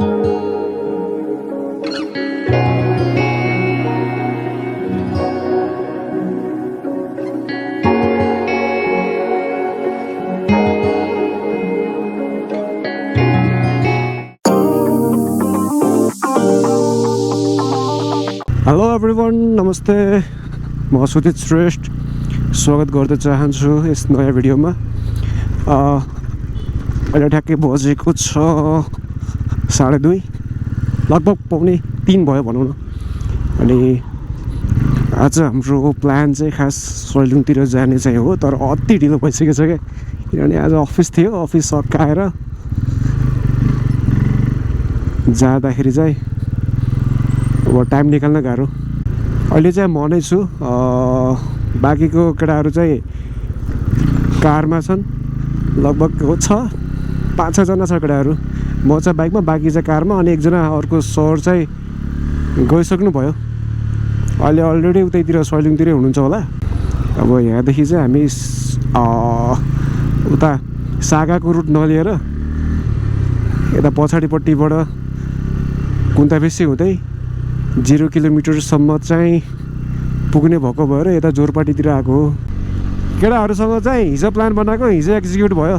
Hello everyone, नमस्ते। म सुजित श्रेष्ठ स्वागत गर्न चाहन्छु यस नयाँ भिडियोमा। अहिले ठ्याक्कै बजेको छ 2:30, लगभग 2:45 भयो भनौँ न। अनि आज हाम्रो प्लान चाहिँ खास सैलुङतिर जाने चाहिँ हो, तर अति ढिलो भइसकेको छ क्या। किनभने आज अफिस थियो, अफिस सकाएर जाँदाखेरि चाहिँ अब टाइम निकाल्न गाह्रो। अहिले चाहिँ म नै छु, बाँकीको केटाहरू चाहिँ कारमा छन्। लगभग 5-6 जना छ केटाहरू। म चाहिँ बाइकमा, बाँकी चाहिँ कारमा, अनि एकजना अर्को सर चाहिँ गइसक्नु भयो। अहिले अलरेडी उतैतिर सैलुङतिरै हुनुहुन्छ होला। अब यहाँदेखि चाहिँ हामी उता सागाको रुट नलिएर यता पछाडिपट्टिबाट कुन्ताबेसी हुँदै 0 किलोमिटरसम्म चाहिँ पुग्ने भएको भएर यता जोरपाटीतिर आएको हो। केटाहरूसँग चाहिँ हिजो प्लान बनाएको, हिजो एक्जिक्युट भयो।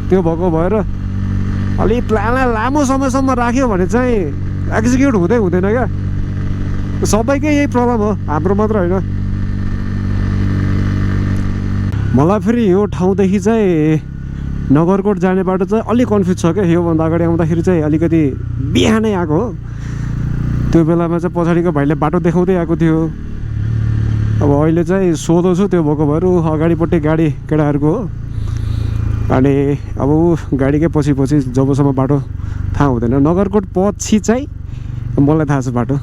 त्यो भएको भएर अलि प्लानलाई लामो समयसम्म राख्यो भने चाहिँ एक्जिक्युट हुँदैन क्या। सबैकै यही प्रब्लम हो, हाम्रो मात्र होइन। मलाई फेरि यो ठाउँदेखि चाहिँ नगरकोट जाने बाटो चाहिँ अलिक कन्फ्युज छ क्या। योभन्दा अगाडि आउँदाखेरि चाहिँ अलिकति बिहानै आएको हो। त्यो बेलामा चाहिँ पछाडिको भाइले बाटो देखाउँदै आएको थियो। अब अहिले चाहिँ सोधो छु, त्यो भएको भएर अगाडिपट्टि गाडी केटाहरूको हो। अनि अब गाडीकै पछि जबसम्म बाटो थाहा हुँदैन। नगरकोट पछि चाहिँ मलाई थाहा छ बाटो।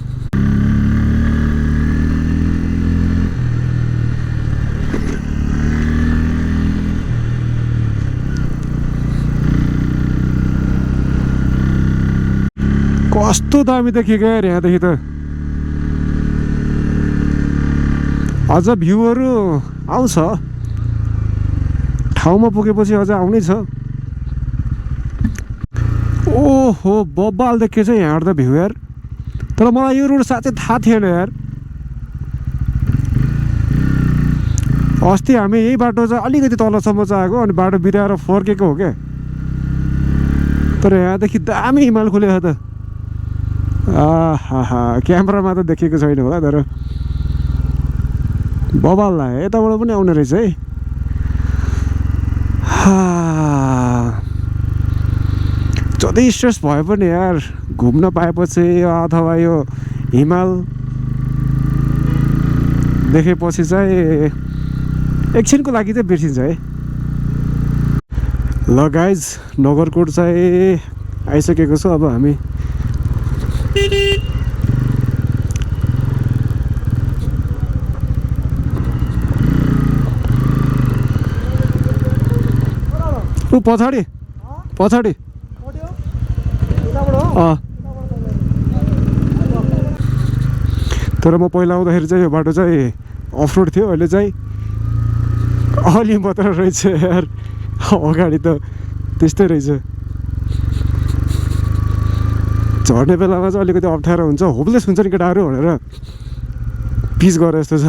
कस्तो दामी देखिएको यार यहाँदेखि त। अझ भ्यूहरू आउँछ, ठाउँमा पुगेपछि अझ आउनै छ। ओहो बब्बाल देखियो चाहिँ यहाँबाट त भ्यू यार। तर मलाई यो रोड साँच्चै थाहा थिएन यार। अस्ति हामी यही बाटो चाहिँ अलिकति तलसम्म चाहिँ आएको, अनि बाटो बिराएर फर्केको हो क्या। तर यहाँदेखि दामी हिमाल खुलेको त। आहा, क्यामेरामा त देखेको छैन होला, तर बबाल लाग्यो। यताबाट पनि आउने रहेछ है। जति स्ट्रेस भए पनि यार घुम्न पाएपछि अथवा यो हिमाल देखेपछि चाहिँ एकछिनको लागि चाहिँ बिर्सिन्छ है। ल गाइज, नगरकोट चाहिँ आइसकेको छ। अब हामी पछाडि तर म पहिला आउँदाखेरि चाहिँ यो बाटो चाहिँ अफरोड थियो। अहिले चाहिँ अलि मात्र रहेछ यार। अगाडि त त्यस्तै रहेछ। झर्ने बेलामा चाहिँ अलिकति अप्ठ्यारो हुन्छ। होपलेस हुन्छ नि केटाहरू भनेर पिच गरे जस्तो छ।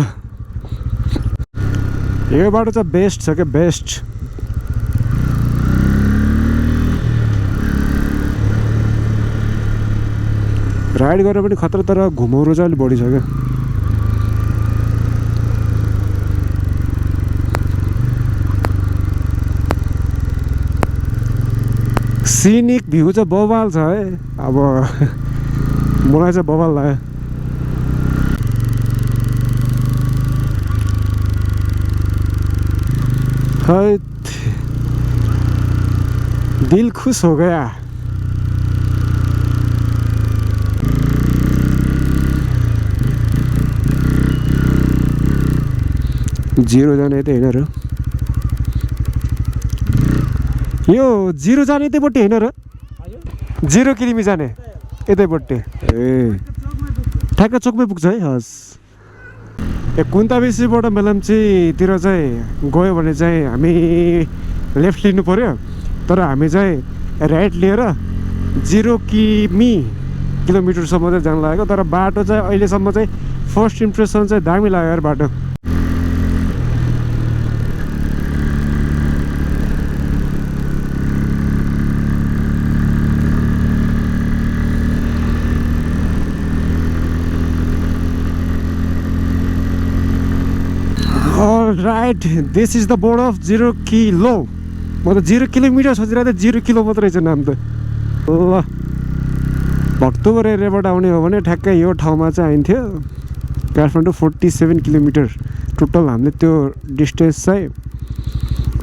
यो बाटो चाहिँ बेस्ट छ क्या, बेस्ट। राइड गरेर पनि खतरा, तर घुमाउरो चाहिँ अलिक बढी छ क्या। सिनिक भ्यू चाहिँ बवाल छ है। अब मलाई चाहिँ बवाल लाग्यो। दिल खुश हो गया। जीरो जाने यतै होइन र यो जीरो जाने यतैपट्टि होइन र 0 किलोमिटर जाने यतैपट्टि ए ठ्याक्क चोकमै पुग्छ है हस् कुन्ताबेसीबाट मेलम्चीतिर चाहिँ गयो भने चाहिँ हामी लेफ्ट लिनु पर्यो तर हामी चाहिँ राइट लिएर 0 किलोमिटरसम्म चाहिँ जानु लागेको तर बाटो चाहिँ अहिलेसम्म चाहिँ फर्स्ट इम्प्रेसन चाहिँ दामी लाग्यो यार बाटो right this is the board of 0 kilo म त 0 किलोमिटर सोचिरहेको थिएँ 0 किलो मात्रै छ नाम त ल भक्तपुर एरियाबाट आउने हो भने ठ्याक्कै यो ठाउँमा चाहिँ आइन्थ्यो काठमाडौँ 47 किलोमिटर टोटल हामीले त्यो डिस्टेन्स चाहिँ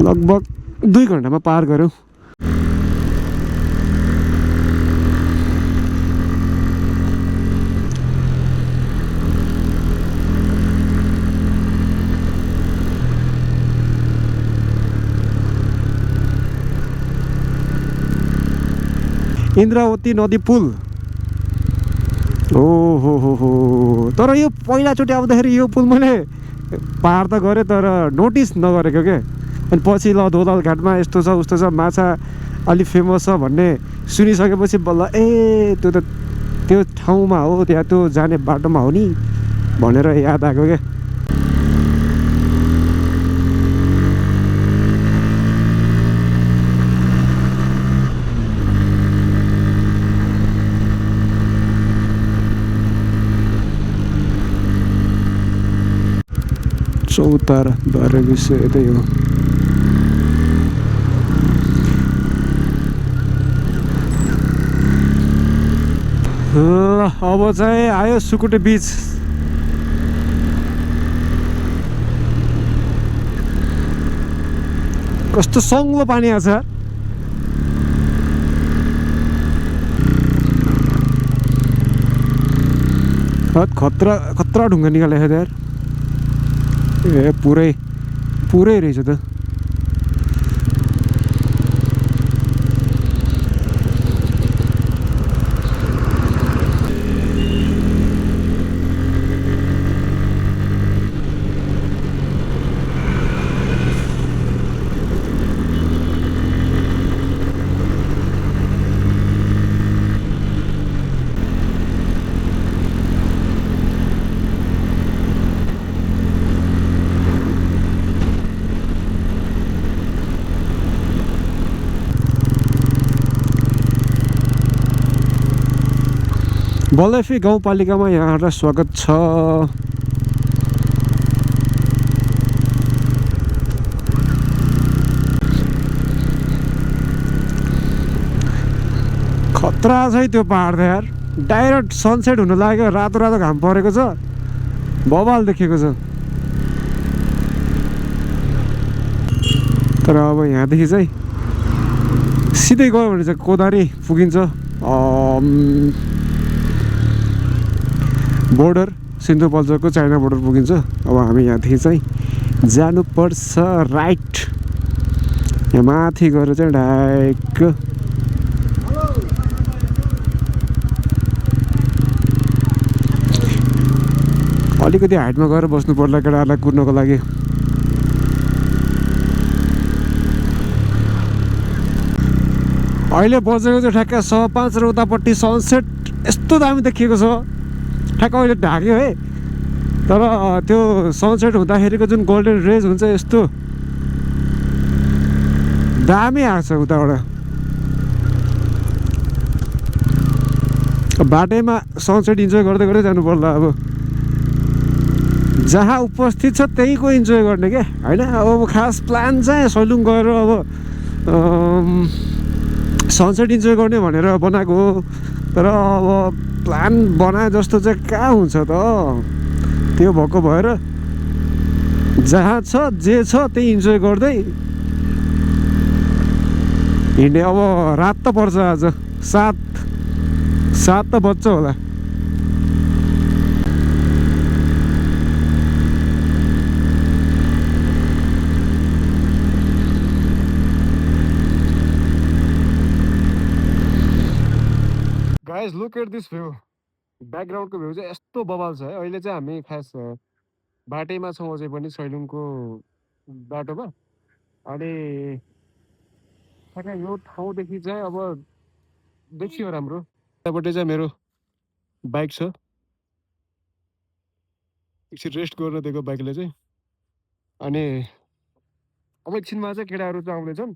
लगभग 2 घन्टामा पार गऱ्यौँ इन्द्रावती नदी पुल हो तर यो पहिलाचोटि आउँदाखेरि यो पुल मैले पार त गरेँ तर नोटिस नगरेको क्या अनि पछि ल दोलाल घाटमा यस्तो छ उस्तो छ माछा अलि फेमस छ भन्ने सुनिसकेपछि बल्ल त्यो त त्यो ठाउँमा हो त्यहाँ त्यो जाने बाटोमा हो नि भनेर याद आएको क्या चौतारा बाह्र विषय यतै हो ल अब चाहिँ आयो सुकुटे बिच कस्तो सङ्लो पानी आछ खतरा खतरा ढुङ्गा निकालेको यार ए पुरै रहेछ त बल्लैफी गाउँपालिकामा यहाँहरूलाई स्वागत छ खतरा छ है त्यो पहाड त यार डाइरेक्ट सनसेट हुन लाग्यो रातो रातो घाम परेको छ बवाल देखेको छ तर अब यहाँदेखि चाहिँ सिधै गयो भने चाहिँ कोदारी पुगिन्छ बोर्डर सिन्धुपाल्चोकको चाइना बोर्डर पुगिन्छ अब हामी यहाँदेखि चाहिँ जानुपर्छ राइट यहाँ माथि गएर चाहिँ डाइरेक्ट अलिकति हाइटमा गएर बस्नु पर्ला केटाहरूलाई कुद्नको लागि अहिले बजेको चाहिँ ठ्याक्कै 5:15 र उतापट्टि सनसेट यस्तो दामी देखिएको छ ठ्याक्क अहिले ढाक्यो है तर त्यो सनसेट हुँदाखेरिको जुन गोल्डन रेज हुन्छ यस्तो दामी आएको छ उताबाट बाटैमा सनसेट इन्जोय गर्दै गर्दै जानु पर्ला अब जहाँ उपस्थित छ त्यहीको इन्जोय गर्ने क्या होइन अब खास प्लान चाहिँ सैलुङ गएर अब सनसेट इन्जोय गर्ने भनेर बनाएको हो तर अब प्लान बनाए जस्तो चाहिँ कहाँ हुन्छ त त्यो भएको भएर जहाँ छ जे छ त्यही इन्जोय गर्दै हिँड्ने अब रात त पर्छ आज 7 त बज्छ होला guys look at this view ब्याकग्राउन्डको भ्यू चाहिँ यस्तो बवाल छ है अहिले चाहिँ हामी खास बाटैमा छौँ अझै पनि सैलुङको बाटोमा अनि यो ठाउँदेखि चाहिँ अब देखियो राम्रो यतापट्टि चाहिँ मेरो बाइक छ एकछिन रेस्ट गर्न दिएको बाइकले चाहिँ अनि अब एकछिनमा चाहिँ केटाहरू चाहिँ आउँदैछन्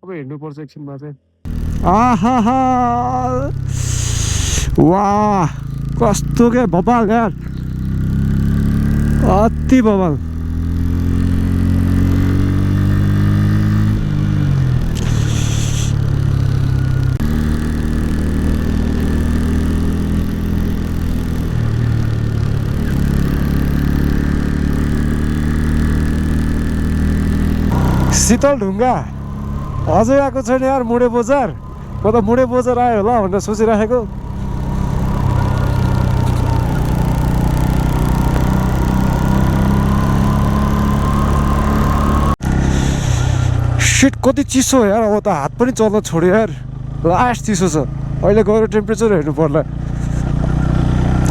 अब हिँड्नुपर्छ एकछिनमा चाहिँ आहा वाह कस्तो के बबाल यार अति बबाल शीतल ढुङ्गा अझै आएको छैन यार मुडे बजार म त मुडे बजार आयो होला भनेर सोचिराखेको सिट कति चिसो यार अब त हात पनि चल्न छोड्यो यार लास्ट चिसो छ अहिले गएर टेम्परेचर हेर्नु पर्ला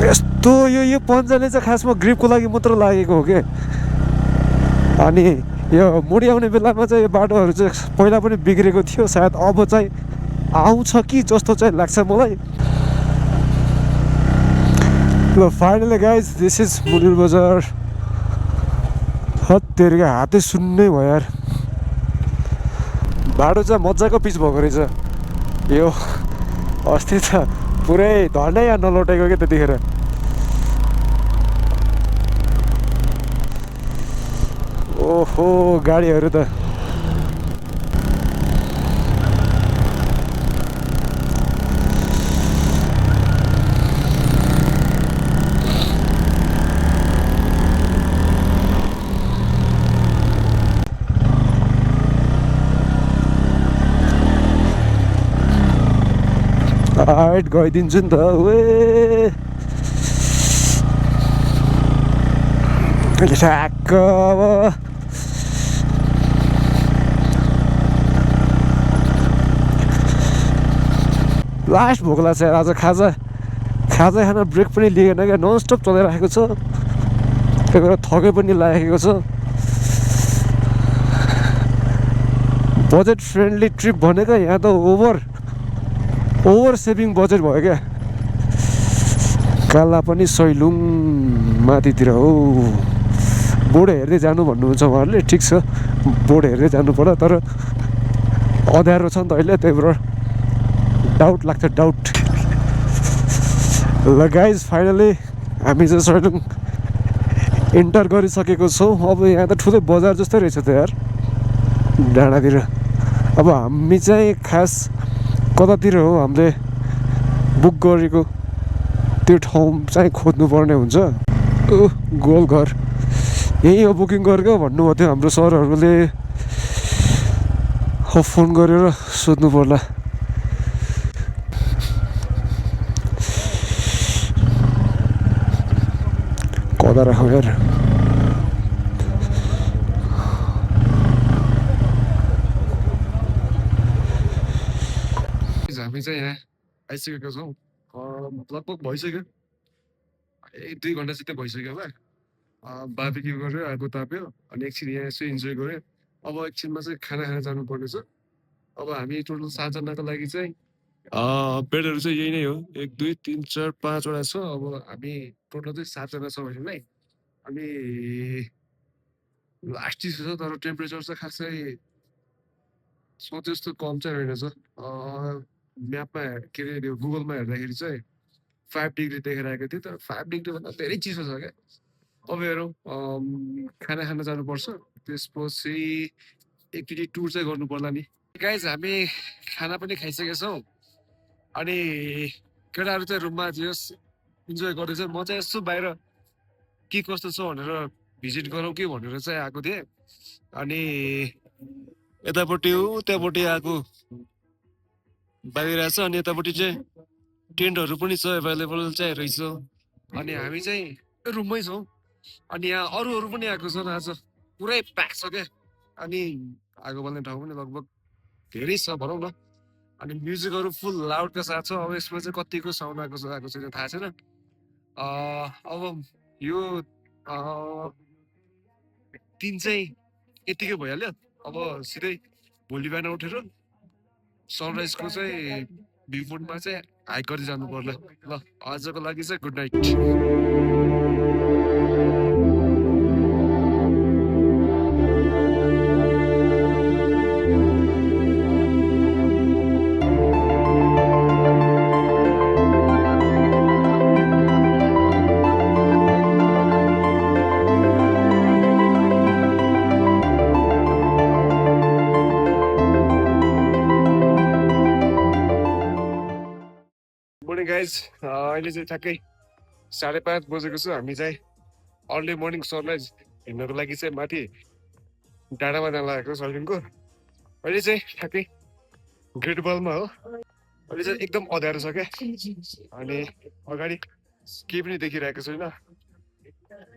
यस्तो यो पन्जाले चाहिँ खासमा ग्रिपको लागि मात्र लागेको हो कि अनि यो मुडी आउने बेलामा चाहिँ यो बाटोहरू चाहिँ पहिला पनि बिग्रेको थियो सायद अब चाहिँ आउँछ कि जस्तो चाहिँ लाग्छ मलाई ल फाइनली गाइज दिस इज मुडी बजार हत्तेरिका हातै सुन्नै भयो यार बाटो चाहिँ मजाको पिच भएको रहेछ यो अस्ति त पुरै धनै या नलौटेको क्या त्यतिखेर ओहो गाडीहरू त हाइट गइदिन्छु नि त ओए ठ्याक्क अब लास्ट भोक लाग्छ यार आज खाजा खाना ब्रेक पनि लिएन क्या ननस्टप चलाइराखेको छ त्यही भएर थकै पनि लागेको छ बजेट फ्रेन्डली ट्रिप भनेको यहाँ त ओभर सेभिङ बजेट भयो क्या काला पनि सैलुङ माथितिर हो बोर्ड हेर्दै जानु भन्नुहुन्छ उहाँहरूले ठिक छ बोर्ड हेर्दै जानु पर्यो तर अँध्यारो छ नि त अहिले त्यही भएर डाउट लाग्छ डाउट ल गाइज फाइनली हामी चाहिँ सैलुङ इन्टर गरिसकेको छौँ अब यहाँ त ठुलो बजार जस्तै रहेछ त यार डाँडातिर अब हामी चाहिँ खास कतातिर हो हामीले बुक गरेको त्यो ठाउँ चाहिँ खोज्नु पर्ने हुन्छ गोलघर यहीँ हो बुकिङ गरेको भन्नुभएको थियो हाम्रो सरहरूले फोन गरेर सोध्नु पर्ला कता राखौँ यार हामी चाहिँ यहाँ आइसकेको छौँ लगभग भइसक्यो 1-2 घन्टा जति भइसक्यो होला बार्बिक्यू गऱ्यो आगो ताप्यो अनि एकछिन यहाँ यसो इन्जोय गऱ्यो अब एकछिनमा चाहिँ खाना खान जानुपर्ने छ अब हामी टोटल 7जनाको लागि चाहिँ बेडहरू चाहिँ यही नै हो 1 2 3 4 5वटा छ अब हामी टोटल चाहिँ 7जना छौँ होइन अनि लास्ट चिसो छ तर टेम्परेचर चाहिँ खासै सोचे जस्तो कम चाहिँ रहेनछ म्यापमा के अरे त्यो गुगलमा हेर्दाखेरि चाहिँ 5 डिग्री देखेर आएको थियो तर 5 डिग्रीभन्दा धेरै चिसो छ क्या अब हेरौँ खाना खान जानुपर्छ त्यसपछि एकचोटि टुर चाहिँ गर्नु पर्ला नि गाइज हामी खाना पनि खाइसकेका छौँ अनि केटाहरू चाहिँ रुममा जस इन्जोय गर्दैछ म चाहिँ यसो बाहिर के कस्तो छ भनेर भिजिट गरौँ कि भनेर चाहिँ आएको थिएँ अनि यतापट्टि हो त्यहाँपट्टि आएको बाहिरहेछ अनि यतापट्टि चाहिँ टेन्टहरू पनि छ एभाइलेबल चाहिँ रहेछ अनि हामी चाहिँ रुममै छौँ अनि यहाँ अरूहरू पनि आएको छन् आज पुरै प्याक छ क्या अनि आगो बल्ने ठाउँ पनि लगभग धेरै छ भनौँ न अनि म्युजिकहरू फुल लाउडका साथ छ अब यसमा चाहिँ कतिको साउन्ड आएको छैन थाहा छैन अब यो दिन चाहिँ यतिकै भइहाल्यो अब सिधै भोलि बिहान उठेर सनराइजको चाहिँ भ्यू पोइन्टमा चाहिँ हाइक गर्दै जानु पर्ला ल आजको लागि चाहिँ गुड नाइट मर्निङ गाइज अहिले चाहिँ ठ्याक्कै 5:30 बजेको छु हामी चाहिँ अर्ली मर्निङ सनराइज हेर्नको लागि चाहिँ माथि डाँडामा जान लागेको सलिङको अहिले चाहिँ ठ्याक्कै ग्रेट बलमा हो अहिले चाहिँ एकदम अँध्यारो छ क्या अनि अगाडि केही पनि देखिरहेको छैन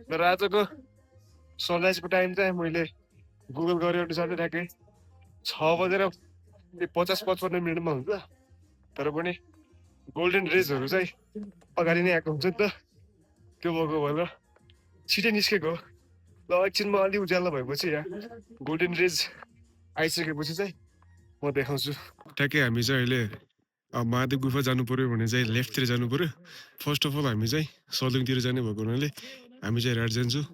तर आजको सनराइजको टाइम चाहिँ मैले गुगल गरे अनुसार चाहिँ ठ्याक्कै 6:50-55 हुन्छ तर पनि गोल्डन रेजहरू चाहिँ अगाडि नै आएको हुन्छ नि त त्यो भएको भएर छिटै निस्केको ल एकछिनमा अलि उज्यालो भएपछि यहाँ गोल्डन रेज आइसकेपछि चाहिँ म देखाउँछु ठ्याक्कै हामी चाहिँ अहिले महादेव गुफा जानु पर्यो भने चाहिँ लेफ्टतिर जानु पर्यो फर्स्ट अफ अल हामी चाहिँ सलिङतिर जाने भएको हुनाले हामी चाहिँ राइट जान्छौँ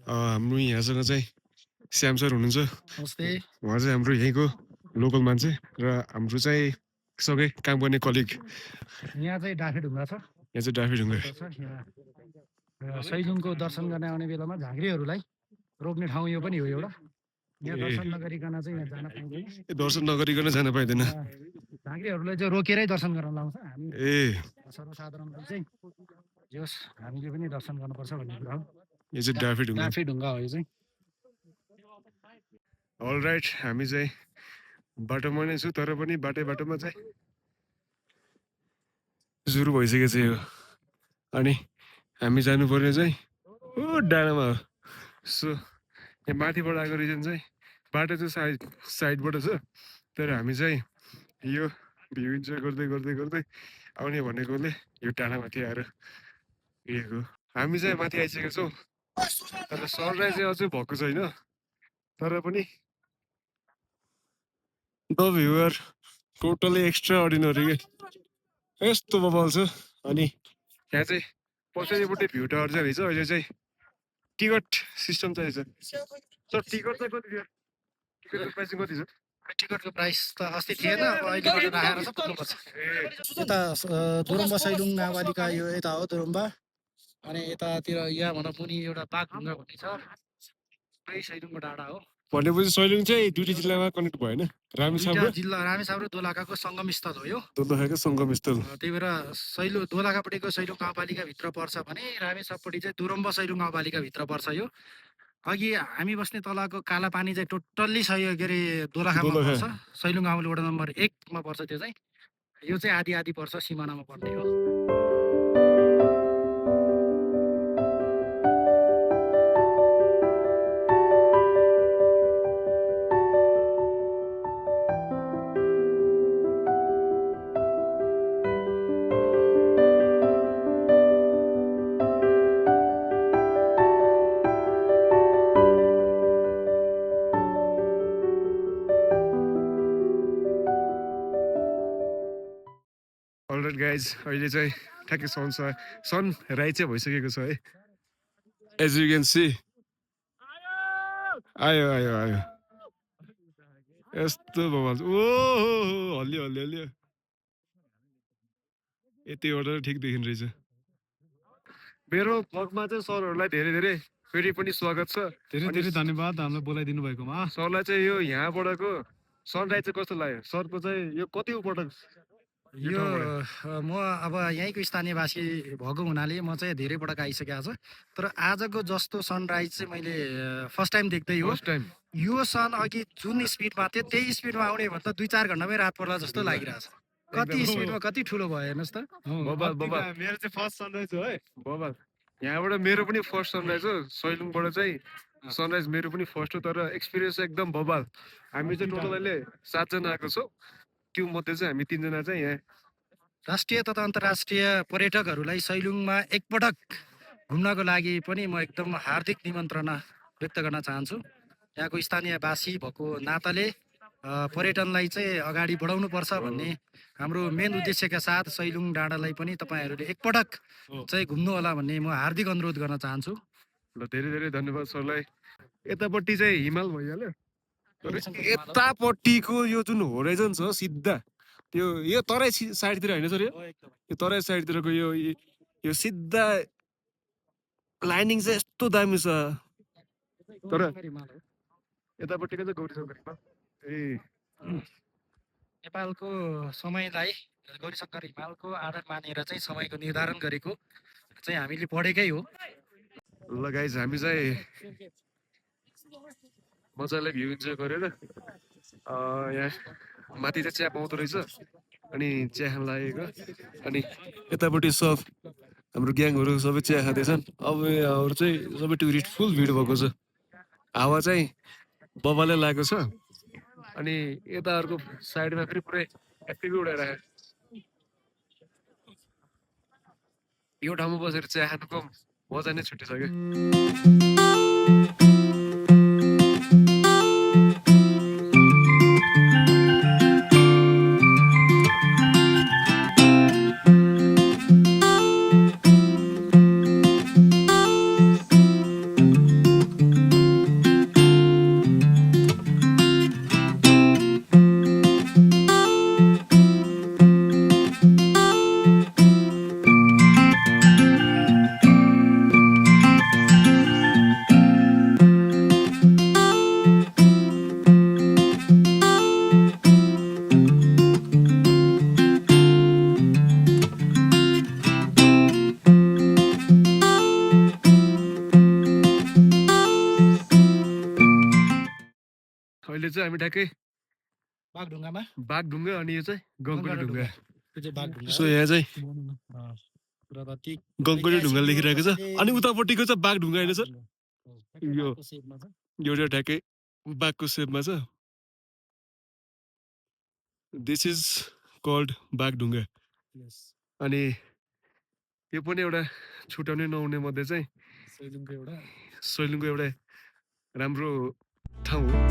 हाम्रो यहाँसँग चाहिँ श्याम सर हुनुहुन्छ उहाँ चाहिँ हाम्रो यहीँको लोकल मान्छे र हाम्रो चाहिँ सँगै काम गर्ने कलिग यहाँ चाहिँ डाफे ढुङ्गा छ यहाँ चाहिँ डाफे ढुङ्गा सैलुङको दर्शन गर्न आउने बेलामा झाँक्रीहरूलाई रोक्ने ठाउँ यो पनि हो एउटा यहाँ दर्शन नगरिकन चाहिँ यहाँ जान पाइँदैन दर्शन नगरिकन जान पाइँदैन झाँक्रीहरूलाई चाहिँ रोकेरै दर्शन गर्न लाउँछ हामी ए सर्वसाधारणले चाहिँ जे होस् हामीले पनि दर्शन गर्नुपर्छ भन्ने कुरा हो यो चाहिँ डाफे ढुङ्गा डाफे ढुङ्गा हो यो चाहिँ अल राइट हामी चाहिँ बाटोमा नै छु तर पनि बाटोमा चाहिँ सुरु भइसकेको छ यो अनि हामी जानुपर्ने चाहिँ ओ डाँडामा हो सो यहाँ माथिबाट आएको रिजन चाहिँ बाटो चाहिँ साइडबाट छ तर हामी चाहिँ यो भ्यू इन्जोय गर्दै गर्दै गर्दै आउने भनेकोले यो डाँडामाथि आएर हिँडेको हामी चाहिँ माथि आइसकेको छौँ तर सनराइज चाहिँ अझै भएको छैन तर पनि the view are totally extraordinary के यस्तो बबाल छ अनि यहाँ चाहिँ पछाडिपट्टि भ्यू टावर चाहिँ रहेछ अहिले चाहिँ टिकट सिस्टम चाहिँ रहेछ सर टिकट चाहिँ कति थियो टिकटको प्राइसिङ कति छ टिकटको प्राइस त अस्ति थिएन अब अहिले राखेर छ पुग्नुपर्छ यता दोरम्बा सैलुङ गाउँपालिका यो यता हो दोरम्बा अनि यतातिर यहाँ भनौँ मुनि एउटा बाघ ढुङ्गा भन्ने छ सैलुङको डाँडा हो भनेपछि सैलुङ चाहिँ दुईटा जिल्लामा कनेक्ट भएन रामेछाप जिल्ला रामेछाप र दोलखाको सङ्गम स्थल हो यो दोलखाको सङ्गम स्थल त्यही भएर दोलखापट्टिको सैलुङ गाउँपालिका भित्र पर्छ भने रामेछापपट्टि चाहिँ दोरम्बा सैलुङ गाउँपालिका भित्र पर्छ यो अघि हामी बस्ने तलको काला पानी चाहिँ टोटल्ली के अरे दोलखामा पर्छ सैलुङ गाउँले वडा नम्बर 1 मा पर्छ त्यो चाहिँ यो चाहिँ आदि आदि पर्छ सिमानामा पर्ने हो अलराइट गाइज अहिले चाहिँ ठ्याक्कै सन राइज चाहिँ भइसकेको छ है एज यु क्यान सी आयो आयो आयो यस्तो बबाल ओ हल्लियो हल्लियो हल्लियो यतिबाट ठिक देखिने रहेछ मेरो ब्लगमा चाहिँ सरहरूलाई धेरै धेरै फेरि पनि स्वागत छ धेरै धेरै धन्यवाद हामीलाई बोलाइदिनु भएकोमा सरलाई चाहिँ यो यहाँबाटको सनराइज चाहिँ कस्तो लाग्यो सरको चाहिँ यो कति पटक यो म अब यहीँको स्थानीयवासी भएको हुनाले म चाहिँ धेरै पटक आइसकेको छ तर आजको जस्तो सनराइज चाहिँ मैले फर्स्ट टाइम देख्दै हो यो सन अघि जुन स्पिडमा थियो त्यही स्पिडमा आउने भन्दा 2-4 घन्टामै रात पर्ला जस्तो लागिरहेछ कति स्पिडमा कति ठुलो भयो हेर्नुहोस् त मेरो चाहिँ फर्स्ट सनराइज हो है बबाल यहाँबाट मेरो पनि फर्स्ट सनराइज हो सैलुङबाट चाहिँ सनराइज मेरो पनि फर्स्ट हो तर एक्सपिरियन्स एकदम बबाल हामी चाहिँ टोटल अहिले 7 जना आएको छौँ त्यो मध्ये चाहिँ हामी 3 जना चाहिँ यहाँ राष्ट्रिय तथा अन्तर्राष्ट्रिय पर्यटकहरूलाई सैलुङमा एकपटक घुम्नको लागि पनि म एकदम हार्दिक निमन्त्रणा व्यक्त गर्न चाहन्छु यहाँको स्थानीयवासी भएको नाताले पर्यटनलाई चाहिँ अगाडि बढाउनुपर्छ भन्ने हाम्रो मेन उद्देश्यका साथ सैलुङ डाँडालाई पनि तपाईँहरूले एकपटक चाहिँ घुम्नु होला भन्ने म हार्दिक अनुरोध गर्न चाहन्छु। ल धेरै धेरै धन्यवाद सरलाई। यतापट्टि चाहिँ हिमाल भइहाल्यो, तर यतापट्टिको यो जुन होराइजन छ सिधा यो तराई साइडतिर होइन सर, यो तराई साइडतिरको यो सिधा लाइनिङ चाहिँ यस्तो दामी छ। तर यतापट्टिको चाहिँ गौरीशङ्कर हिमाल। ए नेपालको समयलाई गौरीशङ्कर हिमालको आधार मानेर चाहिँ समयको निर्धारण गरेको चाहिँ हामीले पढेकै हो। ल गाइज हामी चाहिँ मजाले भ्यू इन्जोय गरेर यहाँ माथि चाहिँ चिया पाउँदो रहेछ, अनि चिया खान लागेको, अनि यतापट्टि सब हाम्रो ग्याङहरू सबै चिया खाँदैछन्। अब यहाँहरू चाहिँ सबै टुरिस्ट फुल भिड भएको छ, हावा चाहिँ बबाले लागेको छ, अनि यताहरूको साइडमा फेरि पुरै एक्टिभ उडाइरहेको। यो ठाउँमा बसेर चिया खानुको मजा नै छुटिसक्यो। अहिले चाहिँ हामी ठ्याक्कै बागढुङ्गामा बागढुङ्गा, अनि यो चाहिँ गङ्गोली ढुङ्गा। त्यो चाहिँ बागढुङ्गा सो यहाँ चाहिँ प्रगति गङ्गोली ढुङ्गा लेखिरहेको छ, अनि उतापट्टिको चाहिँ बागढुङ्गा होइन सर, यो यो चाहिँ ठ्याक्कै बाघको सेपमा छ। This is called Bagdhunga. अनि यो पनि एउटा छुट्याउनै नहुने मध्ये चाहिँ सैलुङको एउटा राम्रो ठाउँ हो।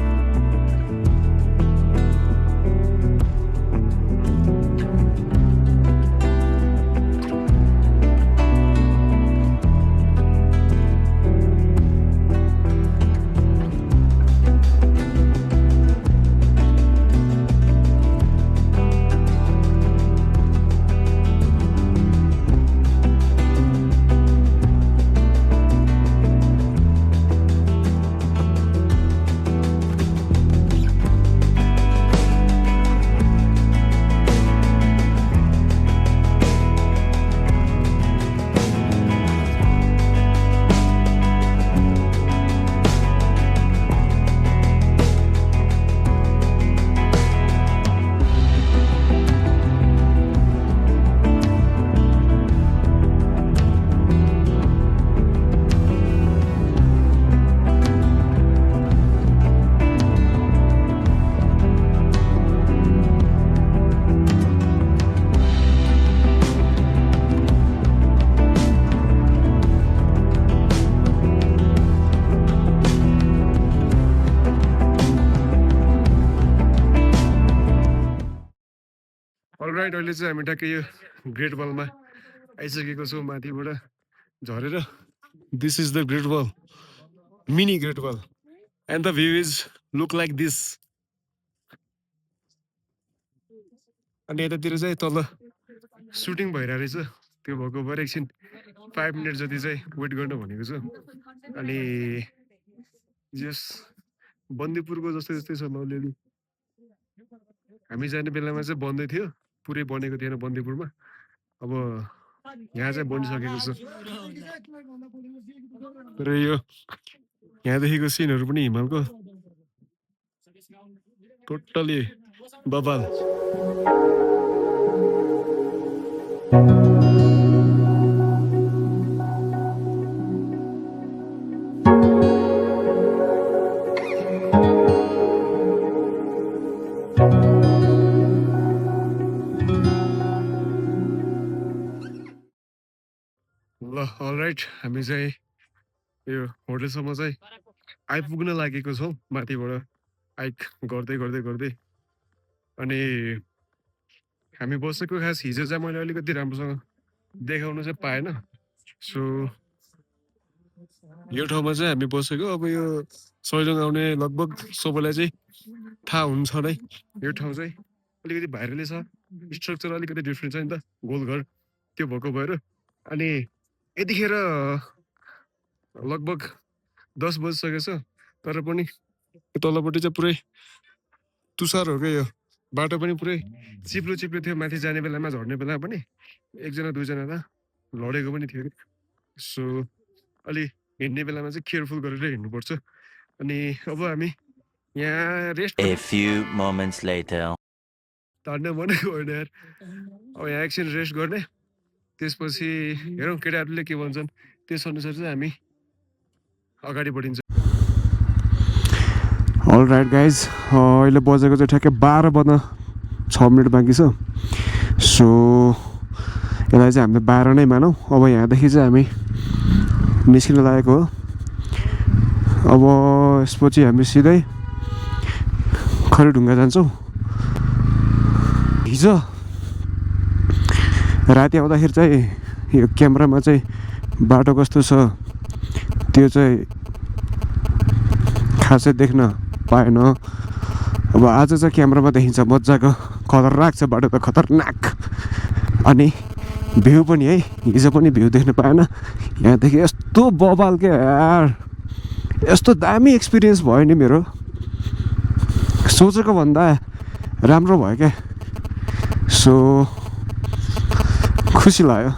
अलराइट, अहिले चाहिँ हामी ट्याक्कै यो ग्रेट वलमा आइसकेको छौँ माथिबाट झरेर। This is the Great Wall, mini Great Wall, and the view is look like this. अनि यतातिर चाहिँ तल सुटिङ भइरहेको रहेछ, त्यो भएको भएर एकछिन 5 मिनट जति चाहिँ वेट गर्न भनेको छु। अनि जस बन्दीपुरको जस्तै जस्तै छ अलिअलि। हामी जाने बेलामा चाहिँ बन्दै थियो, पुरै बनेको थिएन बन्दीपुरमा। अब यहाँ चाहिँ बनिसकेको छ। तर यो यहाँदेखिको सिनहरू पनि हिमालको टोटली बबाल। ल अलराइट, हामी चाहिँ यो होटलसम्म चाहिँ आइपुग्न लागेको छौँ। माथिबाट हाइक गर्दै गर्दै गर्दै अनि हामी बसेको खास हिजो चाहिँ मैले अलिकति राम्रोसँग देखाउन चाहिँ पाएन। सो यो ठाउँमा चाहिँ हामी बसेको। अब यो सैलुङ आउने लगभग सबैलाई चाहिँ थाहा हुन्छ नै, यो ठाउँ चाहिँ अलिकति भाइरलै छ। स्ट्रक्चर अलिकति डिफ्रेन्ट छ नि त, गोलघर त्यो भएको भएर। अनि यतिखेर लगभग 10 बजिसकेको छ, तर पनि तलपट्टि चाहिँ पुरै तुषार हो क्या। यो बाटो पनि पुरै चिप्लो चिप्लो थियो। माथि जाने बेलामा, झर्ने बेलामा पनि एकजना दुईजना त लडेको पनि थियो कि। सो अलि हिँड्ने बेलामा चाहिँ केयरफुल गरेर हिँड्नुपर्छ। अनि अब हामी यहाँ rest A few moments later. ताड्न भनेको होइन यार। अब यहाँ एकछिन रेस्ट गर्ने, त्यसपछि हेरौँ केटाहरूले के भन्छन्, त्यस अनुसार चाहिँ हामी अगाडि बढिन्छ। अल राइट गाइज, अहिले बजेको चाहिँ ठ्याक्कै 12 बज्न 6 मिनट बाँकी छ। सो यसलाई चाहिँ हामीले 12 नै मानौँ। अब यहाँदेखि चाहिँ हामी निस्किन लागेको हो। अब यसपछि हामी सिधै खरेढुङ्गा जान्छौँ। हिजो राति आउँदाखेरि चाहिँ यो क्यामेरामा चाहिँ बाटो कस्तो छ त्यो चाहिँ खासै देख्न पाएन। अब आज चाहिँ क्यामेरामा देखिन्छ मजाको, खतरनाक छ बाटो त, खतरनाक। अनि भ्यू पनि है, हिजो पनि भ्यू देख्न पाएन। यहाँदेखि यस्तो बबाल क्या यार, यस्तो दामी एक्सपिरियन्स भयो नि मेरो, सोचेको भन्दा राम्रो भयो क्या। सो खुसी लाग्यो।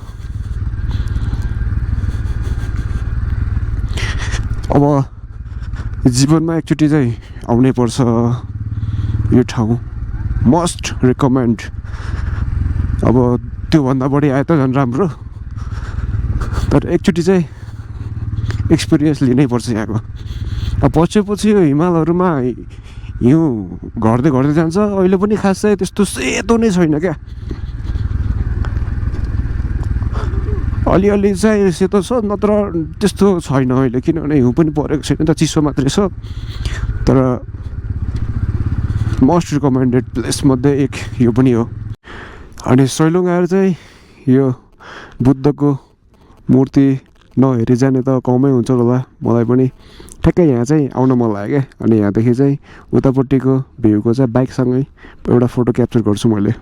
अब जीवनमा एकचोटि चाहिँ आउनै पर्छ यो ठाउँ, मस्ट रिकमेन्ड। अब त्योभन्दा बढी आए त झन् राम्रो, तर एकचोटि चाहिँ एक्सपिरियन्स लिनै पर्छ यहाँको। अब पछि यो हिमालहरूमा हिउँ घट्दै घट्दै जान्छ। अहिले पनि खास चाहिँ त्यस्तो सेतो नै छैन क्या, अलिअलि चाहिँ सेतो छ, नत्र त्यस्तो छैन अहिले, किनभने हिउँ पनि परेको छैन त, चिसो मात्रै छ। तर मोस्ट रिकमेन्डेड प्लेसमध्ये एक यो पनि हो। अनि सैलुङ आएर चाहिँ यो बुद्धको मूर्ति नहेरी जाने त कमै हुन्छ होला। मलाई पनि ठ्याक्कै यहाँ चाहिँ आउन मन लाग्यो क्या। अनि यहाँदेखि चाहिँ उतापट्टिको भ्यूको चाहिँ बाइकसँगै एउटा फोटो क्याप्चर गर्छु मैले।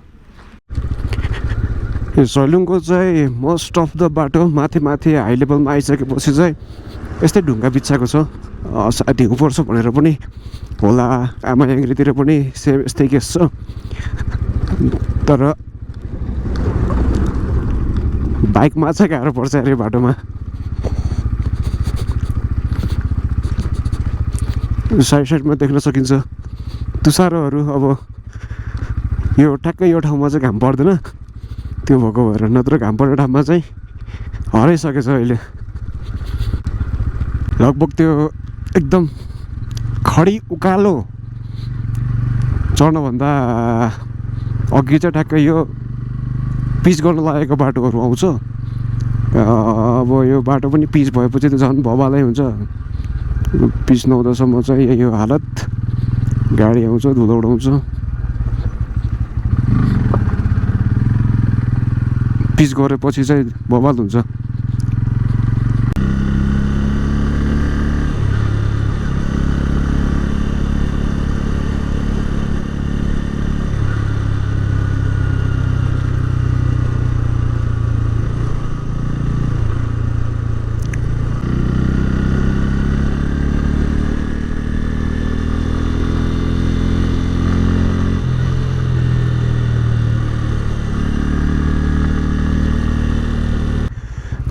यो सैलुङको चाहिँ मोस्ट अफ द बाटो माथि हाई लेभलमा आइसकेपछि चाहिँ यस्तै ढुङ्गा बिछाएको छ। सायद हिउँ पर्छ भनेर पनि होला, आमा याङ्ग्रीतिर पनि सेम यस्तै केस छ। तर बाइकमा चाहिँ गाह्रो पर्छ अरे बाटोमा। साइडमा देख्न सकिन्छ तुषारोहरू। अब यो ठ्याक्कै यो ठाउँमा चाहिँ घाम पर्दैन, त्यो भएको भएर, नत्र घाम पर्ने ठाउँमा चाहिँ हराइसकेछ अहिले। लगभग त्यो एकदम खडी उकालो चढ्नुभन्दा अघि चाहिँ ठ्याक्कै यो पिच गर्न लागेको बाटोहरू आउँछ। अब यो बाटो पनि पिच भएपछि त झन् भवालै हुन्छ। पिच नहुँदासम्म चाहिँ यो हालत, गाडी आउँछ, धुलो उडाउँछ। पिच गरेपछि चाहिँ बवाल हुन्छ।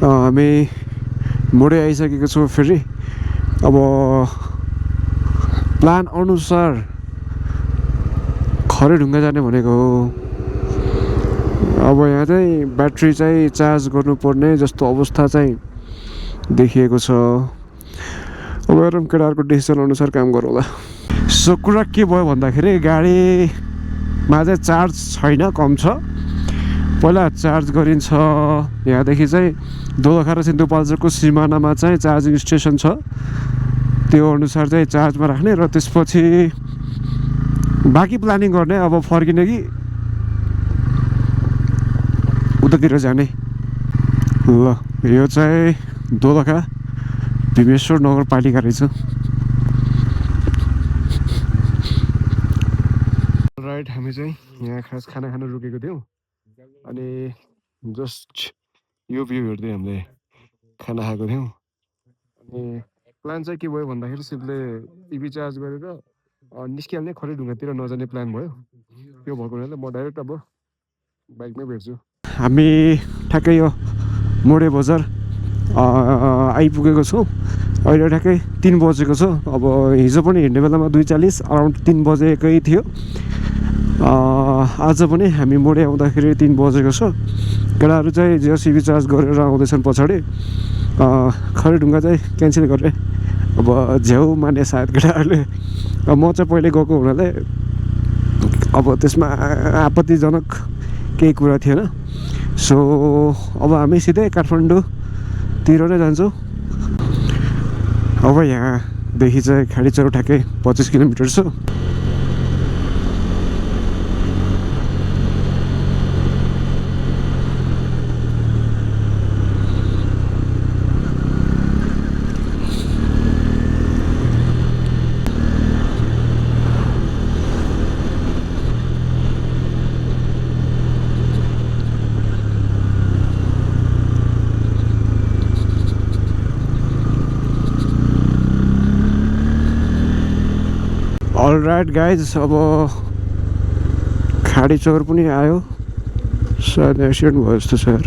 हामी मोडै आइसकेको छौँ फेरि। अब प्लान अनुसार खरेढुङ्गा जाने भनेको हो। अब यहाँ चाहिँ ब्याट्री चाहिँ चार्ज गर्नुपर्ने जस्तो अवस्था चाहिँ देखिएको छ। अब हेरौँ केटाहरूको डिसिसन अनुसार काम गरौँ होला। सो कुरा के भयो भन्दाखेरि गाडीमा चाहिँ चार्ज छैन, कम छ। पहिला चार्ज गरिन्छ यहाँदेखि चाहिँ दोलखा र सिन्धुपाल्चोकको सिमानामा चाहिँ चार्जिङ स्टेसन छ, त्यो अनुसार चाहिँ चार्जमा राख्ने। र त्यसपछि बाँकी प्लानिङ गर्ने अब फर्किने कि उतातिर जाने। ल यो चाहिँ दोलखा भीमेश्वर नगरपालिका रहेछ। राइट हामी चाहिँ यहाँ खास खाना खान रोकेको थियौँ अनि जस्ट यो भ्यू हेर्दै हामीले खाना खाएको थियौँ। अनि प्लान चाहिँ के भयो भन्दाखेरि सिधै टिभी चार्ज गरेर निस्किहाल्ने खरेढुङ्गातिर नजाने प्लान भयो। त्यो भएको हुनाले म डाइरेक्ट अब बाइकमै भेट्छु। हामी ठ्याक्कै यो मोडे बजार आइपुगेको छौँ। अहिले ठ्याक्कै 3 बजेको छ। अब हिजो पनि हिँड्ने बेलामा 2:40 अराउन्ड 3 बजेकै थियो। आज पनि हामी मोडे आउँदाखेरि 3 बजेको छ। केटाहरू चाहिँ जेसिबी चार्ज गरेर आउँदैछन् पछाडि। खरेढुङ्गा चाहिँ क्यान्सल गरेँ। अब झ्याउ माने सायद केटाहरूले। म चाहिँ पहिले गएको हुनाले अब त्यसमा आपत्तिजनक केही कुरा थिएन। सो अब हामी सिधै काठमाडौँतिर नै जान्छौँ। अब यहाँदेखि चाहिँ खाडीचौर ठ्याक्कै 25 किलोमिटर छ। अलराइट गाइज, अब खाडीचौर पनि आयो। सायद एक्सिडेन्ट भयो जस्तो छ यार।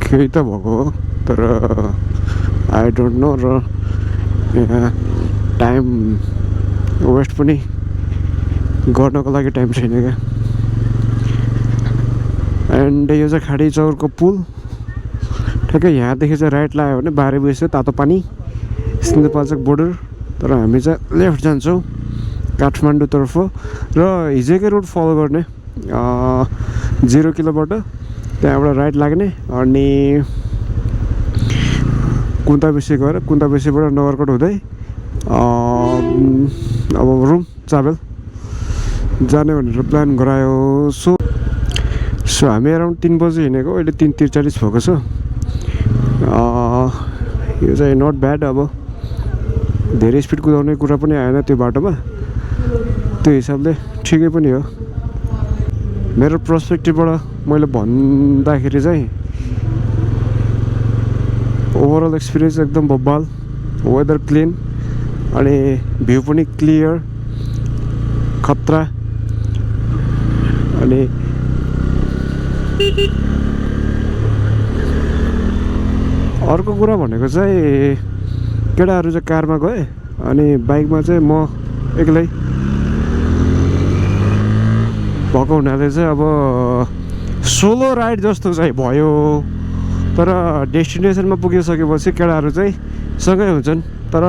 केही त भएको हो तर आई डोन्ट नो। र यहाँ टाइम वेस्ट पनि गर्नको लागि टाइम छैन क्या। एन्ड यो चाहिँ खाडीचौरको पुल। ठ्याक्कै यहाँदेखि चाहिँ राइट लाग्यो भने 12 बजी तातो पानी सिन्धुपाल्चोक बोर्डर। तर हामी चाहिँ लेफ्ट जान्छौँ काठमाडौँतर्फ। र हिजोकै रुट फलो गर्ने 0 किलोबाट त्यहाँबाट राइट लाग्ने अनि कुन्ताबेसी गएर कुन्ताबेसीबाट नगरकोट हुँदै अब रुम चाबेल जाने भनेर प्लान गरायो। सो हामी अराउन्ड 3 बजी हिँडेको, अहिले 3:43 भएको छ। यो चाहिँ नट ब्याड। अब धेरै स्पिड कुदाउने कुरा पनि आएन त्यो बाटोमा। त्यो हिसाबले ठिकै पनि हो। मेरो पर्सपेक्टिभबाट मैले भन्दाखेरि चाहिँ ओभरअल एक्सपिरियन्स एकदम बब्बाल। वेदर क्लिन अनि भ्यू पनि क्लियर खतरा। अनि अर्को कुरा भनेको चाहिँ केटाहरू चाहिँ कारमा गए अनि बाइकमा चाहिँ म एक्लै भएको हुनाले चाहिँ अब सोलो राइड जस्तो चाहिँ भयो। तर डेस्टिनेसनमा पुगिसकेपछि केटाहरू चाहिँ सँगै हुन्छन्। तर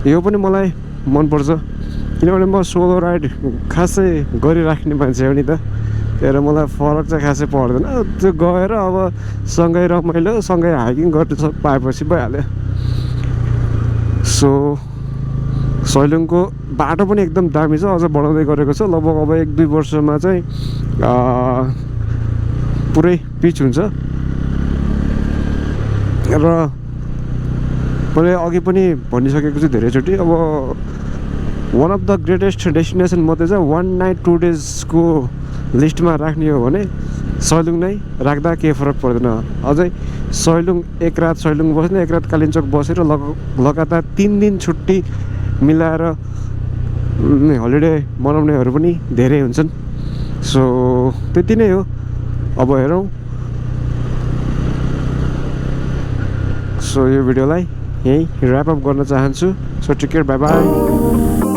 यो पनि मलाई मनपर्छ किनभने म सोलो राइड खासै गरिराख्ने मान्छे हो नि त। त्यही भएर मलाई फरक चाहिँ खासै पर्दैन। त्यो गएर अब सँगै रमाइलो सँगै हाइकिङ गर्न पाएपछि भइहाल्यो। सो सैलुङको बाटो पनि एकदम दामी छ। अझ बढाउँदै गरेको छ। लगभग अब 1-2 वर्षमा चाहिँ पुरै पिच हुन्छ। र मैले अघि पनि भनिसकेको छु धेरैचोटि। अब one of the greatest destination मध्ये चाहिँ 1 नाइट 2 डेजको लिस्टमा राख्ने हो भने सैलुङ नै राख्दा केही फरक पर्दैन। अझै सैलुङ एक रात सैलुङ बस्ने, एक रात कालिम्पोङ बसेर लगातार 3 दिन छुट्टी मिलाएर हलिडे मनाउनेहरू पनि धेरै हुन्छन्। सो त्यति नै हो। अब हेरौँ। सो यो भिडियोलाई यहीँ ऱ्याप अप गर्न चाहन्छु। So take care, bye by.